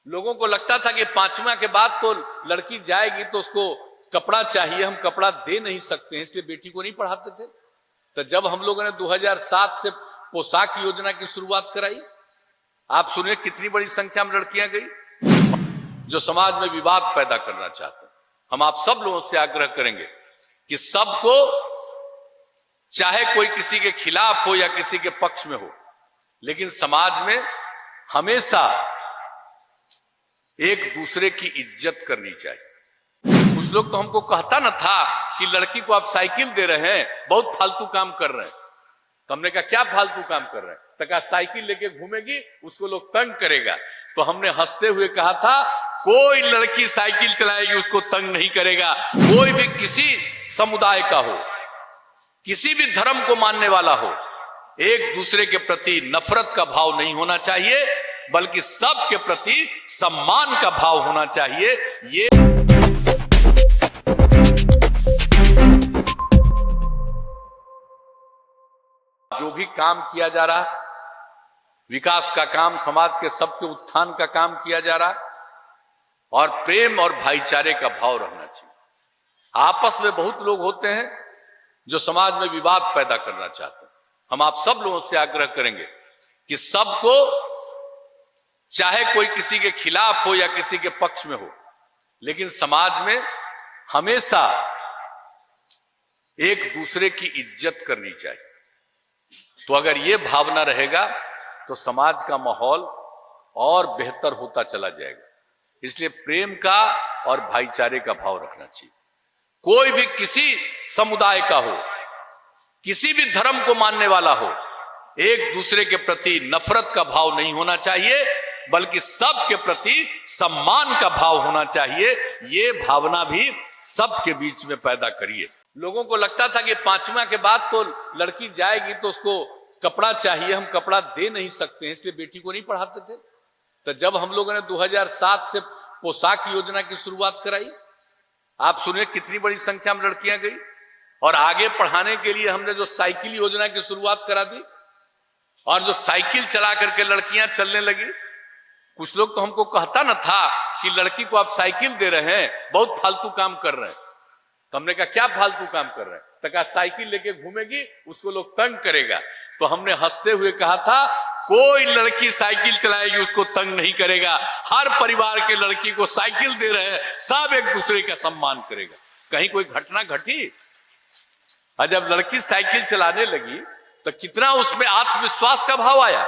लोगों को लगता था कि 5वां के बाद तो लड़की जाएगी तो उसको कपड़ा चाहिए, हम कपड़ा दे नहीं सकते हैं, इसलिए बेटी को नहीं पढ़ाते थे। तो जब हम लोगों ने 2007 से पोशाक योजना की शुरुआत कराई, आप सुनिए कितनी बड़ी संख्या में लड़कियां गई जो समाज में विवाद पैदा करना चाहते हैं। हम आप सब लोगों से आग्रह करेंगे कि सबको, चाहे कोई किसी के खिलाफ हो या किसी के पक्ष में हो, लेकिन समाज में हमेशा एक दूसरे की इज्जत करनी चाहिए। कुछ लोग तो हमको कहता ना था कि लड़की को आप साइकिल दे रहे हैं, बहुत फालतू काम कर रहे हैं। तो हमने कहा क्या फालतू काम कर रहे हैं? तो कहा साइकिल लेके घूमेगी, उसको लोग तंग करेगा। तो हमने हंसते हुए कहा था कोई लड़की साइकिल चलाएगी उसको तंग नहीं करेगा। कोई भी किसी समुदाय का हो, किसी भी धर्म को मानने वाला हो, एक दूसरे के प्रति नफरत का भाव नहीं होना चाहिए, बल्कि सबके प्रति सम्मान का भाव होना चाहिए। ये जो भी काम किया जा रहा, विकास का काम, समाज के सबके उत्थान का काम किया जा रहा, और प्रेम और भाईचारे का भाव रहना चाहिए। आपस में बहुत लोग होते हैं जो समाज में विवाद पैदा करना चाहते हैं। हम आप सब लोगों से आग्रह करेंगे कि सबको, चाहे कोई किसी के खिलाफ हो या किसी के पक्ष में हो, लेकिन समाज में हमेशा एक दूसरे की इज्जत करनी चाहिए। तो अगर ये भावना रहेगा तो समाज का माहौल और बेहतर होता चला जाएगा। इसलिए प्रेम का और भाईचारे का भाव रखना चाहिए। कोई भी किसी समुदाय का हो, किसी भी धर्म को मानने वाला हो, एक दूसरे के प्रति नफरत का भाव नहीं होना चाहिए, बल्कि सबके प्रति सम्मान का भाव होना चाहिए। ये भावना भी सबके बीच में पैदा करिए। लोगों को लगता था कि 5वां के बाद तो लड़की जाएगी तो उसको कपड़ा चाहिए, हम कपड़ा दे नहीं सकते हैं, इसलिए बेटी को नहीं पढ़ाते थे। तो जब हम लोगों ने 2007 से पोशाक योजना की शुरुआत कराई, आप सुनिए कितनी बड़ी संख्या में लड़कियां गई, और आगे पढ़ाने के लिए हमने जो साइकिल योजना की शुरुआत करा दी, और जो साइकिल चला करके लड़कियां चलने लगी। कुछ लोग तो हमको कहता ना था कि लड़की को आप साइकिल दे रहे हैं, बहुत फालतू काम कर रहे हैं। तो हमने कहा क्या फालतू काम कर रहे हैं? तो कहा साइकिल लेके घूमेगी, उसको लोग तंग करेगा। तो हमने हंसते हुए कहा था कोई लड़की साइकिल चलाएगी उसको तंग नहीं करेगा। हर परिवार के लड़की को साइकिल दे रहे हैं, सब एक दूसरे का सम्मान करेगा। कहीं कोई घटना घटी? और जब लड़की साइकिल चलाने लगी तो कितना उसमें आत्मविश्वास का भाव आया।